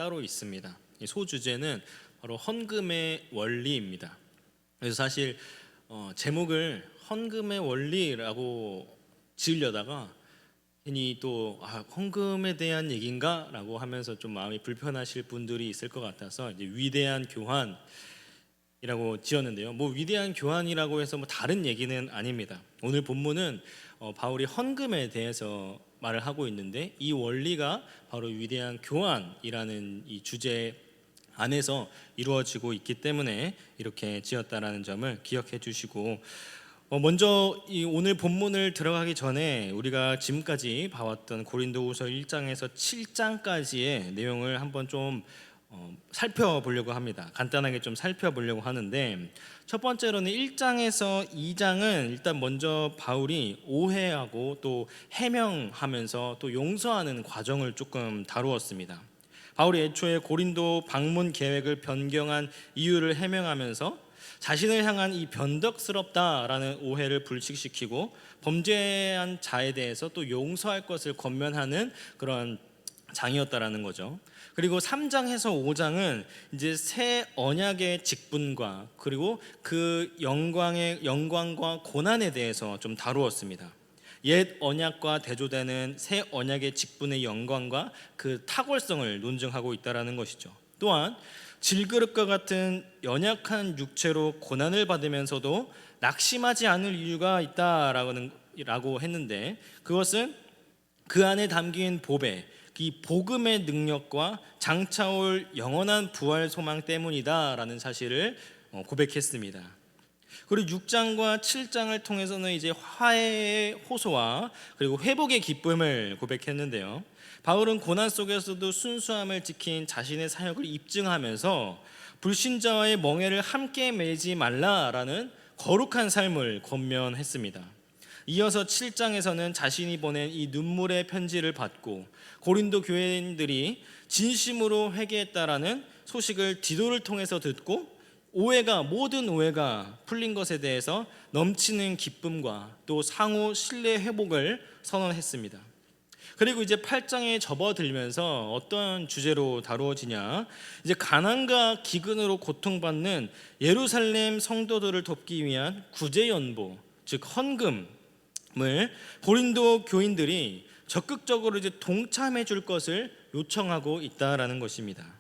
따로 있습니다. 이 소주제는 바로 헌금의 원리입니다. 그래서 사실 제목을 헌금의 원리라고 지으려다가 괜히 또 헌금에 대한 얘기인가라고 하면서 좀 마음이 불편하실 분들이 있을 것 같아서 이제 위대한 교환이라고 지었는데요. 뭐 위대한 교환이라고 해서 뭐 다른 얘기는 아닙니다. 오늘 본문은 바울이 헌금에 대해서 말을 하고 있는데 이 원리가 바로 위대한 교환이라는 이 주제 안에서 이루어지고 있기 때문에 이렇게 지었다라는 점을 기억해 주시고, 먼저 이 오늘 본문을 들어가기 전에 우리가 지금까지 봐왔던 고린도후서 1장에서 7장까지의 내용을 한번 좀 살펴보려고 합니다. 간단하게 좀 살펴보려고 하는데, 첫 번째로는 1장에서 2장은 일단 먼저 바울이 오해하고 또 해명하면서 또 용서하는 과정을 조금 다루었습니다. 바울이 애초에 고린도 방문 계획을 변경한 이유를 해명하면서 자신을 향한 이 변덕스럽다라는 오해를 불식시키고 범죄한 자에 대해서 또 용서할 것을 권면하는 그런 장이었다라는 거죠. 그리고 3장에서 5장은 이제 새 언약의 직분과 그리고 그 영광과 고난에 대해서 좀 다루었습니다. 옛 언약과 대조되는 새 언약의 직분의 영광과 그 탁월성을 논증하고 있다라는 것이죠. 또한 질그릇과 같은 연약한 육체로 고난을 받으면서도 낙심하지 않을 이유가 있다라고 했는데, 그것은 그 안에 담긴 이 복음의 능력과 장차올 영원한 부활 소망 때문이다라는 사실을 고백했습니다. 그리고 6장과 7장을 통해서는 이제 화해의 호소와 그리고 회복의 기쁨을 고백했는데요. 바울은 고난 속에서도 순수함을 지킨 자신의 사역을 입증하면서 불신자와의 멍에를 함께 매지 말라라는 거룩한 삶을 권면했습니다. 이어서 7장에서는 자신이 보낸 이 눈물의 편지를 받고 고린도 교회인들이 진심으로 회개했다라는 소식을 디도를 통해서 듣고 모든 오해가 풀린 것에 대해서 넘치는 기쁨과 또 상호 신뢰 회복을 선언했습니다. 그리고 이제 8장에 접어들면서 어떤 주제로 다루어지냐, 이제 가난과 기근으로 고통받는 예루살렘 성도들을 돕기 위한 구제연보, 즉 헌금을 고린도 교인들이 적극적으로 이제 동참해 줄 것을 요청하고 있다라는 것입니다.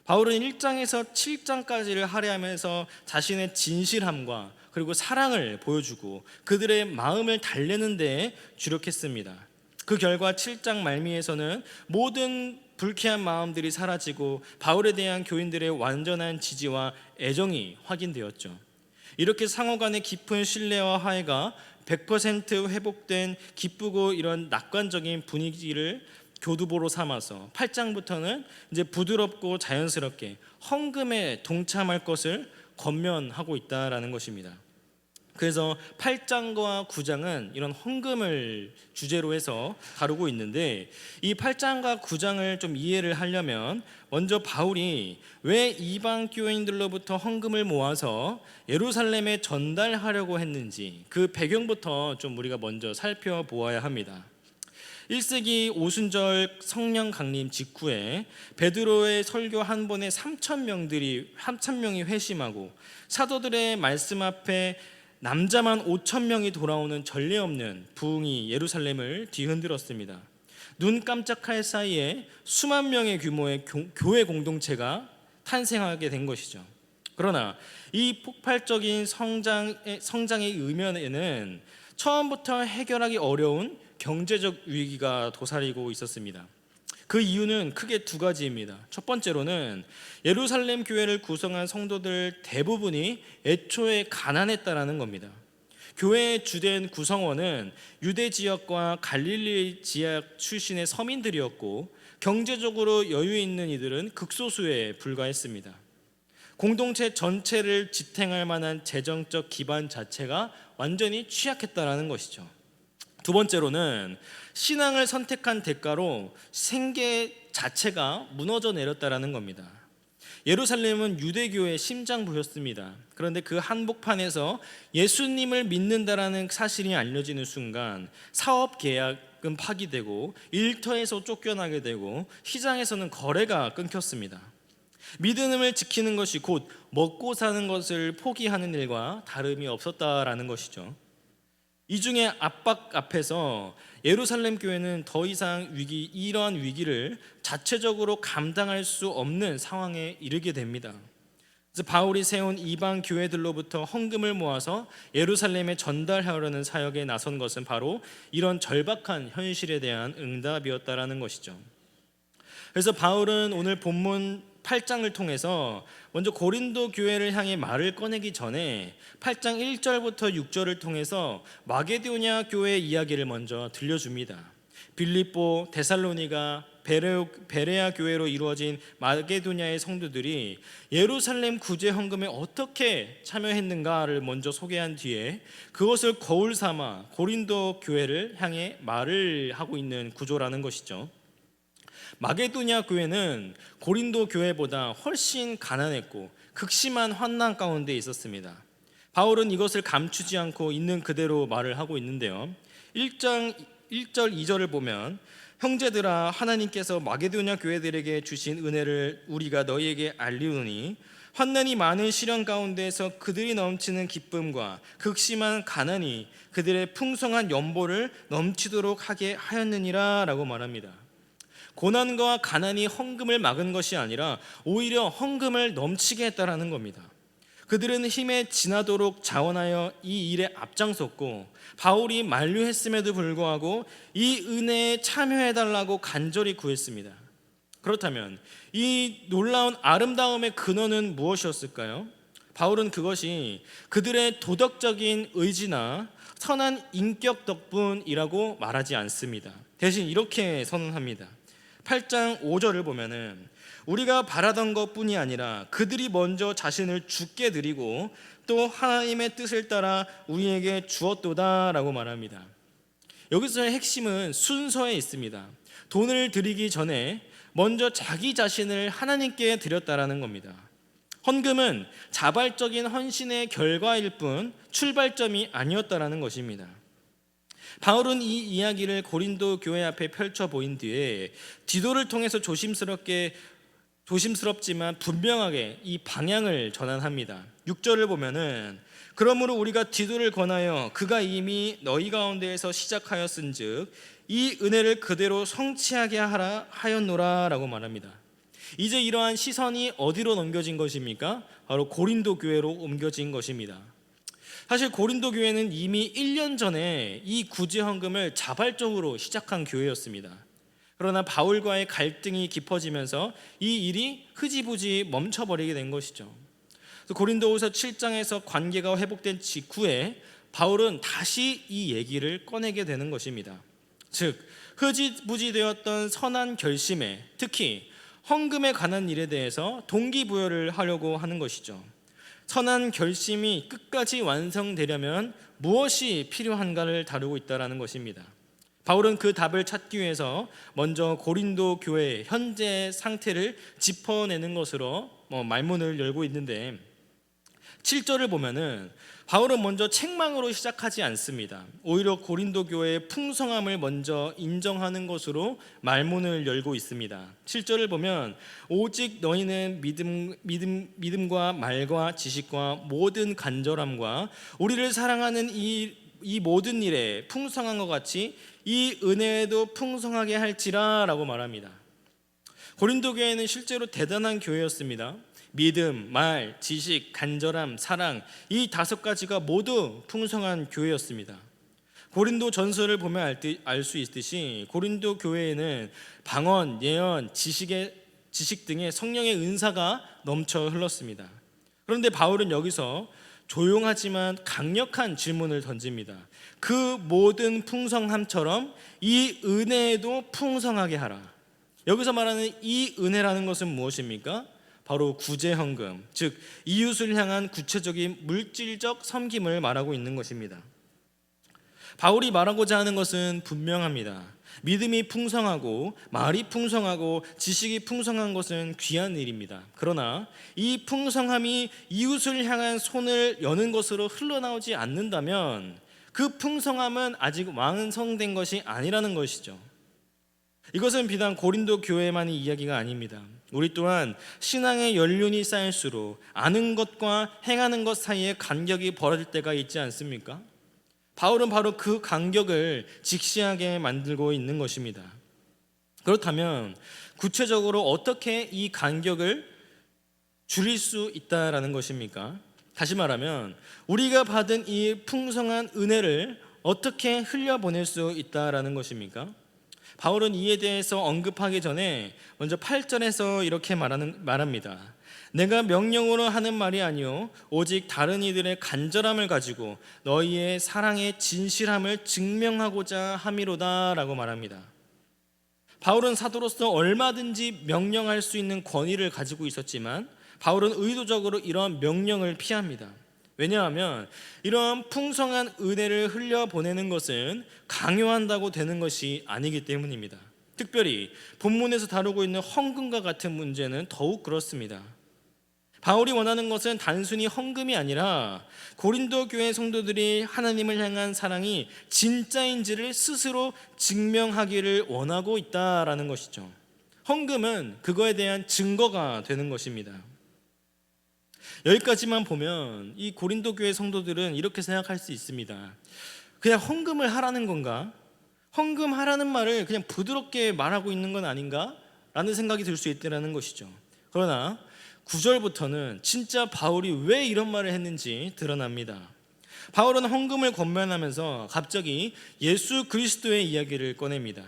바울은 1장에서 7장까지를 할애하면서 자신의 진실함과 그리고 사랑을 보여주고 그들의 마음을 달래는 데 주력했습니다. 그 결과 7장 말미에서는 모든 불쾌한 마음들이 사라지고 바울에 대한 교인들의 완전한 지지와 애정이 확인되었죠. 이렇게 상호 간의 깊은 신뢰와 화해가 100% 회복된 기쁘고 이런 낙관적인 분위기를 교두보로 삼아서 8장부터는 이제 부드럽고 자연스럽게 헌금에 동참할 것을 권면하고 있다라는 것입니다. 그래서 8장과 9장은 이런 헌금을 주제로 해서 다루고 있는데, 이 8장과 9장을 좀 이해를 하려면 먼저 바울이 왜 이방 교인들로부터 헌금을 모아서 예루살렘에 전달하려고 했는지 그 배경부터 좀 우리가 먼저 살펴보아야 합니다. 1세기 오순절 성령 강림 직후에 베드로의 설교 한 번에 3,000명이 회심하고 사도들의 말씀 앞에 남자만 5,000명이 돌아오는 전례 없는 부흥이 예루살렘을 뒤흔들었습니다. 눈 깜짝할 사이에 수만 명의 규모의 교회 공동체가 탄생하게 된 것이죠. 그러나 이 폭발적인 성장의 이면에는 처음부터 해결하기 어려운 경제적 위기가 도사리고 있었습니다. 그 이유는 크게 두 가지입니다. 첫 번째로는 예루살렘 교회를 구성한 성도들 대부분이 애초에 가난했다라는 겁니다. 교회의 주된 구성원은 유대 지역과 갈릴리 지역 출신의 서민들이었고 경제적으로 여유 있는 이들은 극소수에 불과했습니다. 공동체 전체를 지탱할 만한 재정적 기반 자체가 완전히 취약했다라는 것이죠. 두 번째로는 신앙을 선택한 대가로 생계 자체가 무너져 내렸다라는 겁니다. 예루살렘은 유대교의 심장부였습니다. 그런데 그 한복판에서 예수님을 믿는다라는 사실이 알려지는 순간 사업 계약은 파기되고 일터에서 쫓겨나게 되고 시장에서는 거래가 끊겼습니다. 믿음을 지키는 것이 곧 먹고 사는 것을 포기하는 일과 다름이 없었다라는 것이죠. 이 중에 압박 앞에서 예루살렘 교회는 더 이상 이러한 위기를 자체적으로 감당할 수 없는 상황에 이르게 됩니다. 그래서 바울이 세운 이방 교회들로부터 헌금을 모아서 예루살렘에 전달하려는 사역에 나선 것은 바로 이런 절박한 현실에 대한 응답이었다라는 것이죠. 그래서 바울은 오늘 본문 8장을 통해서 먼저 고린도 교회를 향해 말을 꺼내기 전에 8장 1절부터 6절을 통해서 마게도냐 교회 이야기를 먼저 들려줍니다. 빌립보, 데살로니가, 베레아 교회로 이루어진 마게도냐의 성도들이 예루살렘 구제 헌금에 어떻게 참여했는가를 먼저 소개한 뒤에 그것을 거울 삼아 고린도 교회를 향해 말을 하고 있는 구조라는 것이죠. 마게도냐 교회는 고린도 교회보다 훨씬 가난했고 극심한 환난 가운데 있었습니다. 바울은 이것을 감추지 않고 있는 그대로 말을 하고 있는데요. 1장 1절 2절을 보면 형제들아 하나님께서 마게도냐 교회들에게 주신 은혜를 우리가 너희에게 알리오니 환난이 많은 시련 가운데에서 그들이 넘치는 기쁨과 극심한 가난이 그들의 풍성한 연보를 넘치도록 하게 하였느니라 라고 말합니다. 고난과 가난이 헌금을 막은 것이 아니라 오히려 헌금을 넘치게 했다라는 겁니다. 그들은 힘에 지나도록 자원하여 이 일에 앞장섰고 바울이 만류했음에도 불구하고 이 은혜에 참여해달라고 간절히 구했습니다. 그렇다면 이 놀라운 아름다움의 근원은 무엇이었을까요? 바울은 그것이 그들의 도덕적인 의지나 선한 인격 덕분이라고 말하지 않습니다. 대신 이렇게 선언합니다. 8장 5절을 보면은 우리가 바라던 것뿐이 아니라 그들이 먼저 자신을 주께 드리고 또 하나님의 뜻을 따라 우리에게 주었도다라고 말합니다. 여기서의 핵심은 순서에 있습니다. 돈을 드리기 전에 먼저 자기 자신을 하나님께 드렸다라는 겁니다. 헌금은 자발적인 헌신의 결과일 뿐 출발점이 아니었다라는 것입니다. 바울은 이 이야기를 고린도 교회 앞에 펼쳐 보인 뒤에 디도를 통해서 조심스럽지만 분명하게 이 방향을 전환합니다. 6절을 보면은 그러므로 우리가 디도를 권하여 그가 이미 너희 가운데에서 시작하였은즉 이 은혜를 그대로 성취하게 하라 하였노라 라고 말합니다. 이제 이러한 시선이 어디로 넘겨진 것입니까? 바로 고린도 교회로 옮겨진 것입니다. 사실 고린도 교회는 이미 1년 전에 이 구제 헌금을 자발적으로 시작한 교회였습니다. 그러나 바울과의 갈등이 깊어지면서 이 일이 흐지부지 멈춰버리게 된 것이죠. 고린도후서 7장에서 관계가 회복된 직후에 바울은 다시 이 얘기를 꺼내게 되는 것입니다. 즉 흐지부지 되었던 선한 결심에 특히 헌금에 관한 일에 대해서 동기부여를 하려고 하는 것이죠. 선한 결심이 끝까지 완성되려면 무엇이 필요한가를 다루고 있다는 것입니다. 바울은 그 답을 찾기 위해서 먼저 고린도 교회의 현재 상태를 짚어내는 것으로 말문을 열고 있는데 7절을 보면은 바울은 먼저 책망으로 시작하지 않습니다. 오히려 고린도 교회의 풍성함을 먼저 인정하는 것으로 말문을 열고 있습니다. 7절을 보면 오직 너희는 믿음과 말과 지식과 모든 간절함과 우리를 사랑하는 이 모든 일에 풍성한 것 같이 이 은혜에도 풍성하게 할지라 라고 말합니다. 고린도 교회는 실제로 대단한 교회였습니다. 믿음, 말, 지식, 간절함, 사랑 이 5가지가 모두 풍성한 교회였습니다. 고린도 전서를 보면 알 수 있듯이 고린도 교회에는 방언, 예언, 지식 등의 성령의 은사가 넘쳐 흘렀습니다. 그런데 바울은 여기서 조용하지만 강력한 질문을 던집니다. 그 모든 풍성함처럼 이 은혜에도 풍성하게 하라. 여기서 말하는 이 은혜라는 것은 무엇입니까? 바로 구제헌금, 즉 이웃을 향한 구체적인 물질적 섬김을 말하고 있는 것입니다. 바울이 말하고자 하는 것은 분명합니다. 믿음이 풍성하고 말이 풍성하고 지식이 풍성한 것은 귀한 일입니다. 그러나 이 풍성함이 이웃을 향한 손을 여는 것으로 흘러나오지 않는다면 그 풍성함은 아직 완성된 것이 아니라는 것이죠. 이것은 비단 고린도 교회만의 이야기가 아닙니다. 우리 또한 신앙의 연륜이 쌓일수록 아는 것과 행하는 것 사이에 간격이 벌어질 때가 있지 않습니까? 바울은 바로 그 간격을 직시하게 만들고 있는 것입니다. 그렇다면 구체적으로 어떻게 이 간격을 줄일 수 있다라는 것입니까? 다시 말하면 우리가 받은 이 풍성한 은혜를 어떻게 흘려보낼 수 있다라는 것입니까? 바울은 이에 대해서 언급하기 전에 먼저 8절에서 이렇게 말합니다. 내가 명령으로 하는 말이 아니요 오직 다른 이들의 간절함을 가지고 너희의 사랑의 진실함을 증명하고자 함이로다 라고 말합니다. 바울은 사도로서 얼마든지 명령할 수 있는 권위를 가지고 있었지만 바울은 의도적으로 이러한 명령을 피합니다. 왜냐하면 이러한 풍성한 은혜를 흘려보내는 것은 강요한다고 되는 것이 아니기 때문입니다. 특별히 본문에서 다루고 있는 헌금과 같은 문제는 더욱 그렇습니다. 바울이 원하는 것은 단순히 헌금이 아니라 고린도 교회 성도들이 하나님을 향한 사랑이 진짜인지를 스스로 증명하기를 원하고 있다라는 것이죠. 헌금은 그거에 대한 증거가 되는 것입니다. 여기까지만 보면 이 고린도 교회 성도들은 이렇게 생각할 수 있습니다. 그냥 헌금을 하라는 건가? 헌금하라는 말을 그냥 부드럽게 말하고 있는 건 아닌가? 라는 생각이 들 수 있다는 것이죠. 그러나 9절부터는 진짜 바울이 왜 이런 말을 했는지 드러납니다. 바울은 헌금을 권면하면서 갑자기 예수 그리스도의 이야기를 꺼냅니다.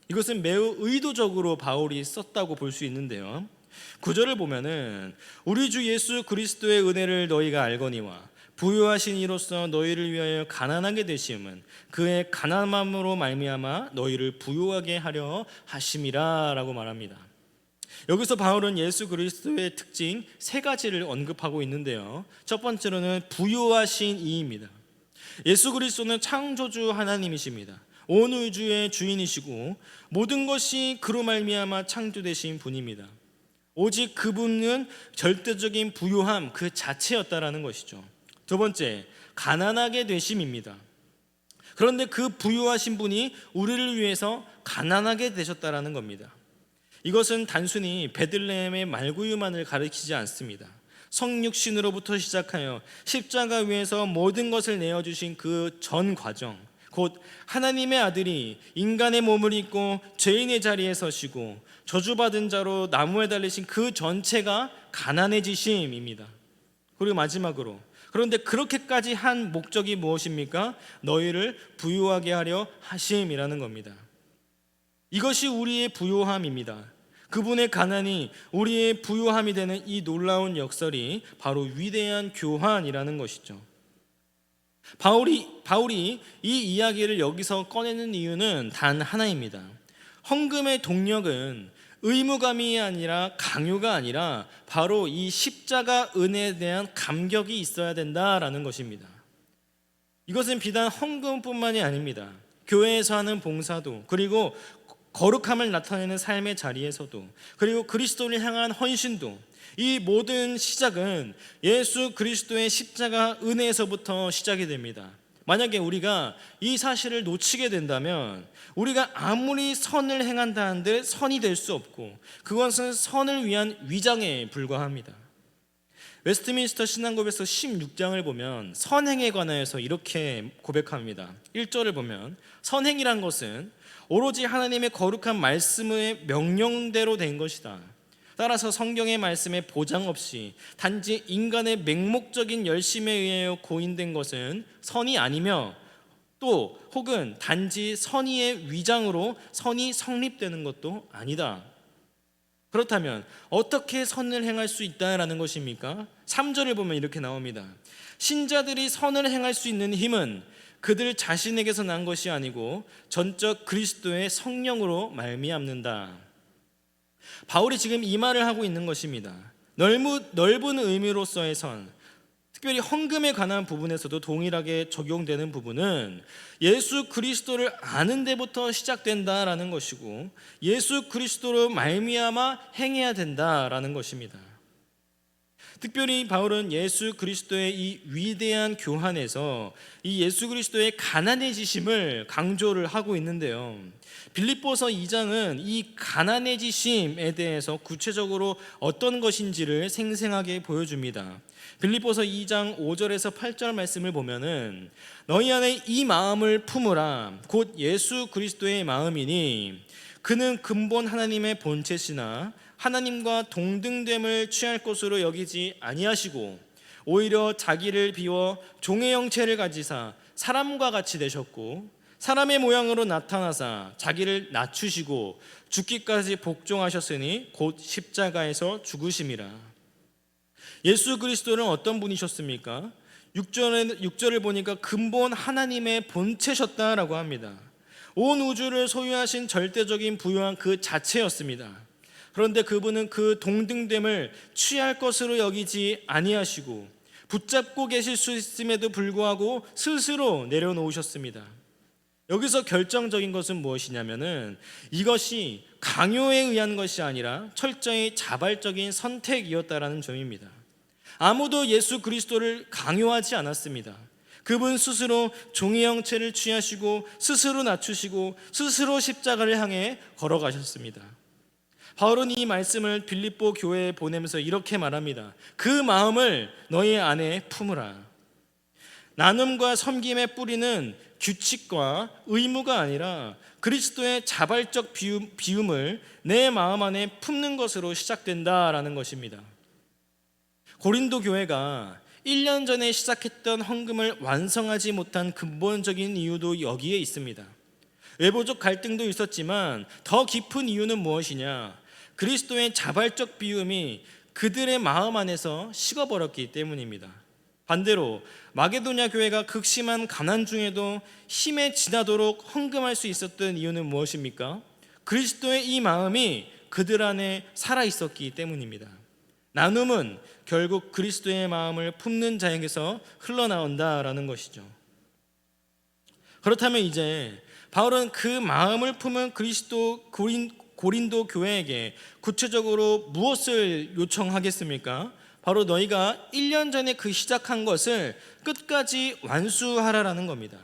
이것은 매우 의도적으로 바울이 썼다고 볼 수 있는데요. 9절을 보면은 우리 주 예수 그리스도의 은혜를 너희가 알거니와 부유하신 이로써 너희를 위하여 가난하게 되심은 그의 가난함으로 말미암아 너희를 부유하게 하려 하심이라 라고 말합니다. 여기서 바울은 예수 그리스도의 특징 세 가지를 언급하고 있는데요. 첫 번째로는 부유하신 이입니다. 예수 그리스도는 창조주 하나님이십니다. 온 우주의 주인이시고 모든 것이 그로 말미암아 창조되신 분입니다. 오직 그분은 절대적인 부유함 그 자체였다라는 것이죠. 두 번째, 가난하게 되심입니다. 그런데 그 부유하신 분이 우리를 위해서 가난하게 되셨다라는 겁니다. 이것은 단순히 베들레헴의 말구유만을 가리키지 않습니다. 성육신으로부터 시작하여 십자가 위에서 모든 것을 내어주신 그 전 과정, 곧 하나님의 아들이 인간의 몸을 입고 죄인의 자리에 서시고 저주받은 자로 나무에 달리신 그 전체가 가난해지심입니다. 그리고 마지막으로, 그런데 그렇게까지 한 목적이 무엇입니까? 너희를 부유하게 하려 하심이라는 겁니다. 이것이 우리의 부유함입니다. 그분의 가난이 우리의 부유함이 되는 이 놀라운 역설이 바로 위대한 교환이라는 것이죠. 바울이 이 이야기를 여기서 꺼내는 이유는 단 하나입니다. 헌금의 동력은 의무감이 아니라 강요가 아니라 바로 이 십자가 은혜에 대한 감격이 있어야 된다라는 것입니다. 이것은 비단 헌금뿐만이 아닙니다. 교회에서 하는 봉사도, 그리고 거룩함을 나타내는 삶의 자리에서도, 그리고 그리스도를 향한 헌신도, 이 모든 시작은 예수 그리스도의 십자가 은혜에서부터 시작이 됩니다. 만약에 우리가 이 사실을 놓치게 된다면 우리가 아무리 선을 행한다 한들 선이 될 수 없고 그것은 선을 위한 위장에 불과합니다. 웨스트민스터 신앙고백서 16장을 보면 선행에 관하여서 이렇게 고백합니다. 1절을 보면 선행이란 것은 오로지 하나님의 거룩한 말씀의 명령대로 된 것이다. 따라서 성경의 말씀에 보장 없이 단지 인간의 맹목적인 열심에 의하여 고인된 것은 선이 아니며 또 혹은 단지 선의의 위장으로 선이 성립되는 것도 아니다. 그렇다면 어떻게 선을 행할 수 있다라는 것입니까? 3절을 보면 이렇게 나옵니다. 신자들이 선을 행할 수 있는 힘은 그들 자신에게서 난 것이 아니고 전적 그리스도의 성령으로 말미암는다. 바울이 지금 이 말을 하고 있는 것입니다. 넓은 의미로서의 선, 특별히 헌금에 관한 부분에서도 동일하게 적용되는 부분은 예수 그리스도를 아는 데부터 시작된다라는 것이고 예수 그리스도로 말미암아 행해야 된다라는 것입니다. 특별히 바울은 예수 그리스도의 이 위대한 교환에서 이 예수 그리스도의 가난해지심을 강조를 하고 있는데요. 빌립보서 2장은 이 가난해지심에 대해서 구체적으로 어떤 것인지를 생생하게 보여줍니다. 빌립보서 2장 5절에서 8절 말씀을 보면은 너희 안에 이 마음을 품으라 곧 예수 그리스도의 마음이니 그는 근본 하나님의 본체시나 하나님과 동등됨을 취할 것으로 여기지 아니하시고 오히려 자기를 비워 종의 형체를 가지사 사람과 같이 되셨고 사람의 모양으로 나타나사 자기를 낮추시고 죽기까지 복종하셨으니 곧 십자가에서 죽으심이라. 예수 그리스도는 어떤 분이셨습니까? 6절을 보니까 근본 하나님의 본체셨다라고 합니다. 온 우주를 소유하신 절대적인 부유한 그 자체였습니다. 그런데 그분은 그 동등됨을 취할 것으로 여기지 아니하시고 붙잡고 계실 수 있음에도 불구하고 스스로 내려놓으셨습니다. 여기서 결정적인 것은 무엇이냐면은 이것이 강요에 의한 것이 아니라 철저히 자발적인 선택이었다라는 점입니다. 아무도 예수 그리스도를 강요하지 않았습니다. 그분 스스로 종의 형체를 취하시고 스스로 낮추시고 스스로 십자가를 향해 걸어가셨습니다. 바울은 이 말씀을 빌립보 교회에 보내면서 이렇게 말합니다. 그 마음을 너희 안에 품으라. 나눔과 섬김의 뿌리는 규칙과 의무가 아니라 그리스도의 자발적 비움을 내 마음 안에 품는 것으로 시작된다라는 것입니다. 고린도 교회가 1년 전에 시작했던 헌금을 완성하지 못한 근본적인 이유도 여기에 있습니다. 외부적 갈등도 있었지만 더 깊은 이유는 무엇이냐? 그리스도의 자발적 비움이 그들의 마음 안에서 식어버렸기 때문입니다. 반대로 마게도냐 교회가 극심한 가난 중에도 힘에 지나도록 헌금할 수 있었던 이유는 무엇입니까? 그리스도의 이 마음이 그들 안에 살아있었기 때문입니다. 나눔은 결국 그리스도의 마음을 품는 자에게서 흘러나온다라는 것이죠. 그렇다면 이제 바울은 그 마음을 품은 고린도 교회에게 구체적으로 무엇을 요청하겠습니까? 바로 너희가 1년 전에 그 시작한 것을 끝까지 완수하라라는 겁니다.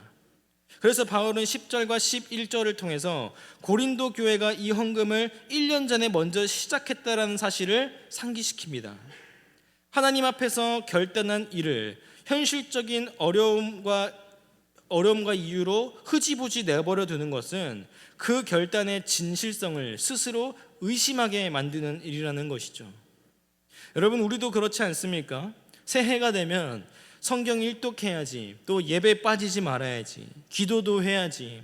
그래서 바울은 10절과 11절을 통해서 고린도 교회가 이 헌금을 1년 전에 먼저 시작했다라는 사실을 상기시킵니다. 하나님 앞에서 결단한 일을 현실적인 어려움과 이유로 흐지부지 내버려 두는 것은 그 결단의 진실성을 스스로 의심하게 만드는 일이라는 것이죠. 여러분, 우리도 그렇지 않습니까? 새해가 되면 성경 일독해야지, 또 예배 빠지지 말아야지, 기도도 해야지,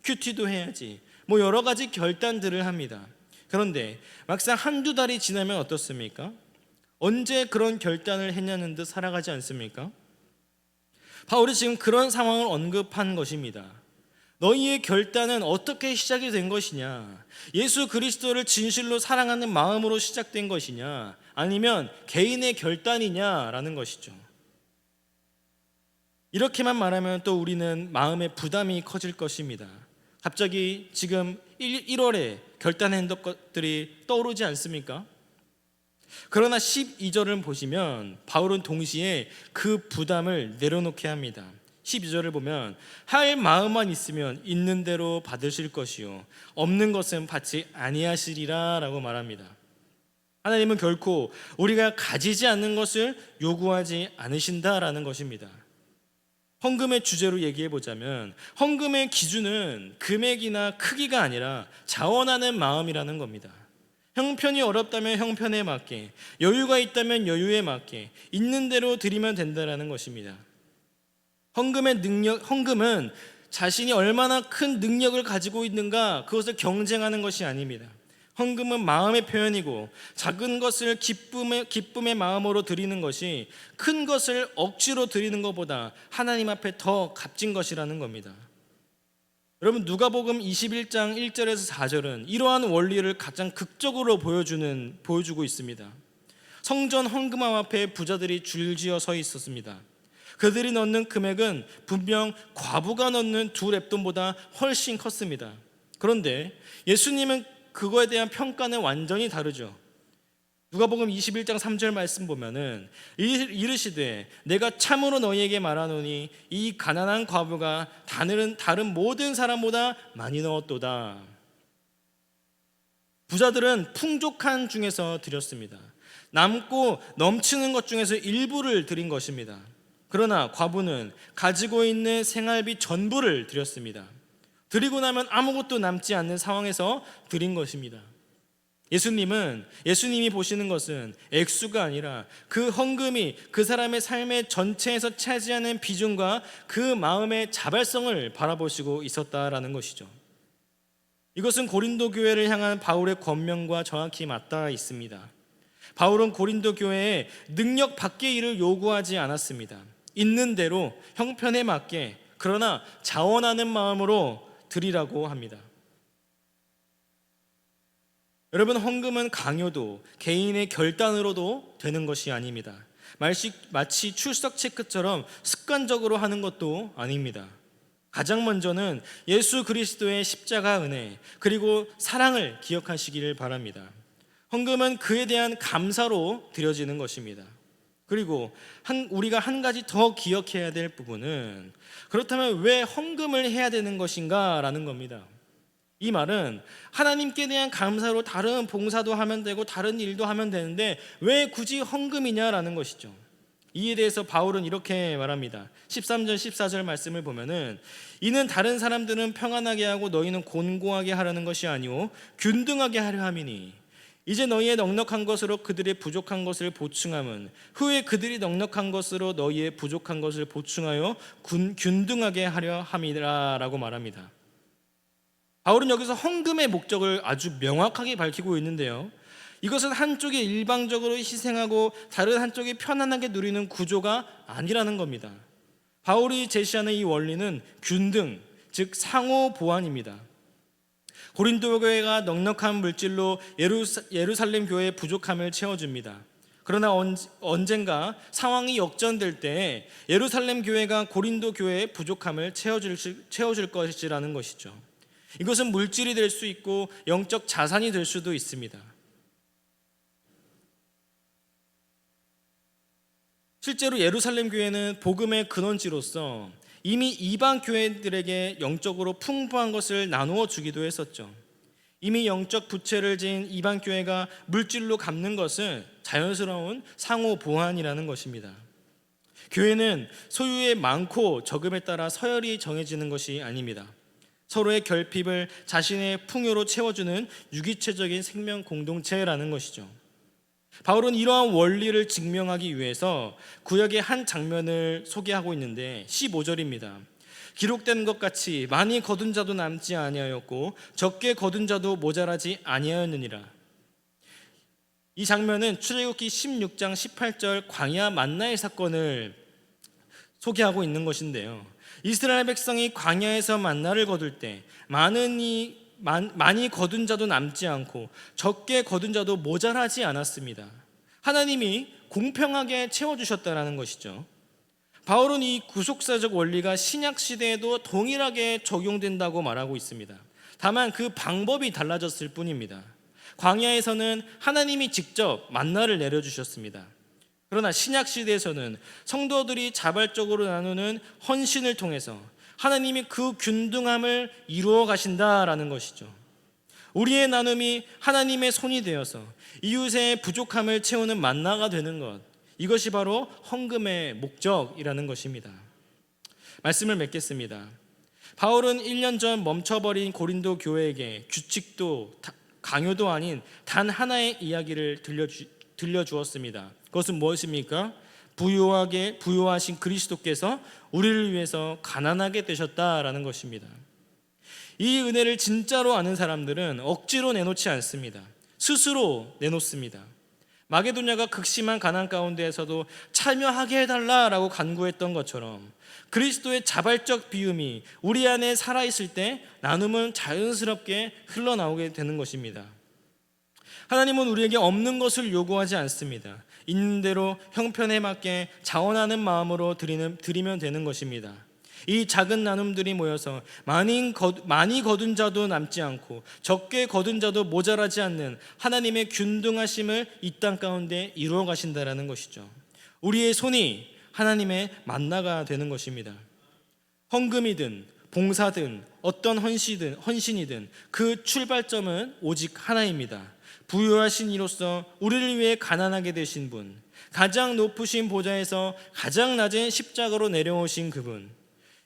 큐티도 해야지, 여러 가지 결단들을 합니다. 그런데 막상 한두 달이 지나면 어떻습니까? 언제 그런 결단을 했냐는 듯 살아가지 않습니까? 바울이 지금 그런 상황을 언급한 것입니다. 너희의 결단은 어떻게 시작이 된 것이냐? 예수 그리스도를 진실로 사랑하는 마음으로 시작된 것이냐? 아니면 개인의 결단이냐라는 것이죠. 이렇게만 말하면 또 우리는 마음의 부담이 커질 것입니다. 갑자기 지금 1월에 결단한 것들이 떠오르지 않습니까? 그러나 12절을 보시면 바울은 동시에 그 부담을 내려놓게 합니다. 12절을 보면 할 마음만 있으면 있는 대로 받으실 것이요 없는 것은 받지 아니하시리라 라고 말합니다. 하나님은 결코 우리가 가지지 않는 것을 요구하지 않으신다라는 것입니다. 헌금의 주제로 얘기해 보자면 헌금의 기준은 금액이나 크기가 아니라 자원하는 마음이라는 겁니다. 형편이 어렵다면 형편에 맞게, 여유가 있다면 여유에 맞게 있는 대로 드리면 된다는 것입니다. 헌금은 자신이 얼마나 큰 능력을 가지고 있는가 그것을 경쟁하는 것이 아닙니다. 헌금은 마음의 표현이고 작은 것을 기쁨의 마음으로 드리는 것이 큰 것을 억지로 드리는 것보다 하나님 앞에 더 값진 것이라는 겁니다. 여러분, 누가복음 21장 1절에서 4절은 이러한 원리를 가장 극적으로 보여주고 있습니다. 성전 헌금함 앞에 부자들이 줄지어 서 있었습니다. 그들이 넣는 금액은 분명 과부가 넣는 2렙돈보다 훨씬 컸습니다. 그런데 예수님은 그거에 대한 평가는 완전히 다르죠. 누가복음 21장 3절 말씀 보면은 이르시되 내가 참으로 너희에게 말하노니 이 가난한 과부가 다른 모든 사람보다 많이 넣었도다. 부자들은 풍족한 중에서 드렸습니다. 남고 넘치는 것 중에서 일부를 드린 것입니다. 그러나 과부는 가지고 있는 생활비 전부를 드렸습니다. 드리고 나면 아무것도 남지 않는 상황에서 드린 것입니다. 예수님이 보시는 것은 액수가 아니라 그 헌금이 그 사람의 삶의 전체에서 차지하는 비중과 그 마음의 자발성을 바라보시고 있었다라는 것이죠. 이것은 고린도 교회를 향한 바울의 권면과 정확히 맞닿아 있습니다. 바울은 고린도 교회에 능력 밖의 일을 요구하지 않았습니다. 있는 대로 형편에 맞게, 그러나 자원하는 마음으로 드리라고 합니다. 여러분, 헌금은 강요도 개인의 결단으로도 되는 것이 아닙니다. 마치 출석 체크처럼 습관적으로 하는 것도 아닙니다. 가장 먼저는 예수 그리스도의 십자가 은혜 그리고 사랑을 기억하시기를 바랍니다. 헌금은 그에 대한 감사로 드려지는 것입니다. 그리고 우리가 한 가지 더 기억해야 될 부분은, 그렇다면 왜 헌금을 해야 되는 것인가 라는 겁니다. 이 말은 하나님께 대한 감사로 다른 봉사도 하면 되고 다른 일도 하면 되는데 왜 굳이 헌금이냐라는 것이죠. 이에 대해서 바울은 이렇게 말합니다. 13절 14절 말씀을 보면은 이는 다른 사람들은 평안하게 하고 너희는 곤고하게 하라는 것이 아니오 균등하게 하려 함이니 이제 너희의 넉넉한 것으로 그들의 부족한 것을 보충함은 후에 그들이 넉넉한 것으로 너희의 부족한 것을 보충하여 균등하게 하려 함이라 라고 말합니다. 바울은 여기서 헌금의 목적을 아주 명확하게 밝히고 있는데요, 이것은 한쪽이 일방적으로 희생하고 다른 한쪽이 편안하게 누리는 구조가 아니라는 겁니다. 바울이 제시하는 이 원리는 균등, 즉 상호 보완입니다. 고린도 교회가 넉넉한 물질로 예루살렘 교회의 부족함을 채워줍니다. 그러나 언젠가 상황이 역전될 때 예루살렘 교회가 고린도 교회의 부족함을 채워줄 것이라는 것이죠. 이것은 물질이 될 수 있고 영적 자산이 될 수도 있습니다. 실제로 예루살렘 교회는 복음의 근원지로서 이미 이방 교회들에게 영적으로 풍부한 것을 나누어 주기도 했었죠. 이미 영적 부채를 지은 이방 교회가 물질로 갚는 것은 자연스러운 상호 보완이라는 것입니다. 교회는 소유의 많고 적음에 따라 서열이 정해지는 것이 아닙니다. 서로의 결핍을 자신의 풍요로 채워주는 유기체적인 생명 공동체라는 것이죠. 바울은 이러한 원리를 증명하기 위해서 구약의 한 장면을 소개하고 있는데 15절입니다. 기록된 것 같이 많이 거둔 자도 남지 아니하였고 적게 거둔 자도 모자라지 아니하였느니라. 이 장면은 출애굽기 16장 18절 광야 만나의 사건을 소개하고 있는 것인데요, 이스라엘 백성이 광야에서 만나를 거둘 때 많이 거둔 자도 남지 않고 적게 거둔 자도 모자라지 않았습니다. 하나님이 공평하게 채워주셨다는 것이죠. 바울은 이 구속사적 원리가 신약 시대에도 동일하게 적용된다고 말하고 있습니다. 다만 그 방법이 달라졌을 뿐입니다. 광야에서는 하나님이 직접 만나를 내려주셨습니다. 그러나 신약 시대에서는 성도들이 자발적으로 나누는 헌신을 통해서 하나님이 그 균등함을 이루어 가신다라는 것이죠. 우리의 나눔이 하나님의 손이 되어서 이웃의 부족함을 채우는 만나가 되는 것, 이것이 바로 헌금의 목적이라는 것입니다. 말씀을 맺겠습니다. 바울은 1년 전 멈춰버린 고린도 교회에게 규칙도 강요도 아닌 단 하나의 이야기를 들려주었습니다. 그것은 무엇입니까? 부요하신 그리스도께서 우리를 위해서 가난하게 되셨다라는 것입니다. 이 은혜를 진짜로 아는 사람들은 억지로 내놓지 않습니다. 스스로 내놓습니다. 마게도냐가 극심한 가난 가운데에서도 참여하게 해달라라고 간구했던 것처럼 그리스도의 자발적 비움이 우리 안에 살아있을 때 나눔은 자연스럽게 흘러나오게 되는 것입니다. 하나님은 우리에게 없는 것을 요구하지 않습니다. 있는 대로 형편에 맞게 자원하는 마음으로 드리면 되는 것입니다. 이 작은 나눔들이 모여서 많이 거둔 자도 남지 않고 적게 거둔 자도 모자라지 않는 하나님의 균등하심을 이 땅 가운데 이루어 가신다라는 것이죠. 우리의 손이 하나님의 만나가 되는 것입니다. 헌금이든 봉사든 어떤 헌신이든 그 출발점은 오직 하나입니다. 부유하신 이로서 우리를 위해 가난하게 되신 분, 가장 높으신 보좌에서 가장 낮은 십자가로 내려오신 그분,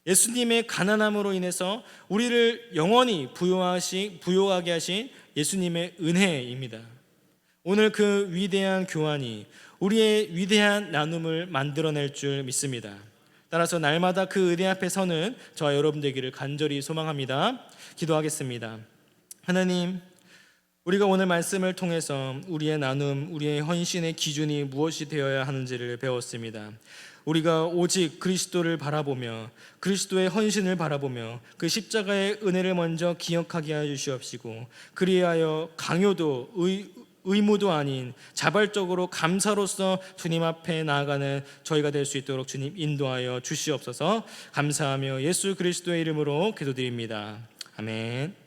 예수님의 가난함으로 인해서 우리를 영원히 부유하게 하신 예수님의 은혜입니다. 오늘 그 위대한 교환이 우리의 위대한 나눔을 만들어낼 줄 믿습니다. 따라서 날마다 그 은혜 앞에 서는 저와 여러분 되기를 간절히 소망합니다. 기도하겠습니다. 하나님, 우리가 오늘 말씀을 통해서 우리의 나눔, 우리의 헌신의 기준이 무엇이 되어야 하는지를 배웠습니다. 우리가 오직 그리스도를 바라보며 그리스도의 헌신을 바라보며 그 십자가의 은혜를 먼저 기억하게 하여 주시옵시고, 그리하여 강요도 의무도 아닌 자발적으로 감사로서 주님 앞에 나아가는 저희가 될 수 있도록 주님 인도하여 주시옵소서. 감사하며 예수 그리스도의 이름으로 기도드립니다. 아멘.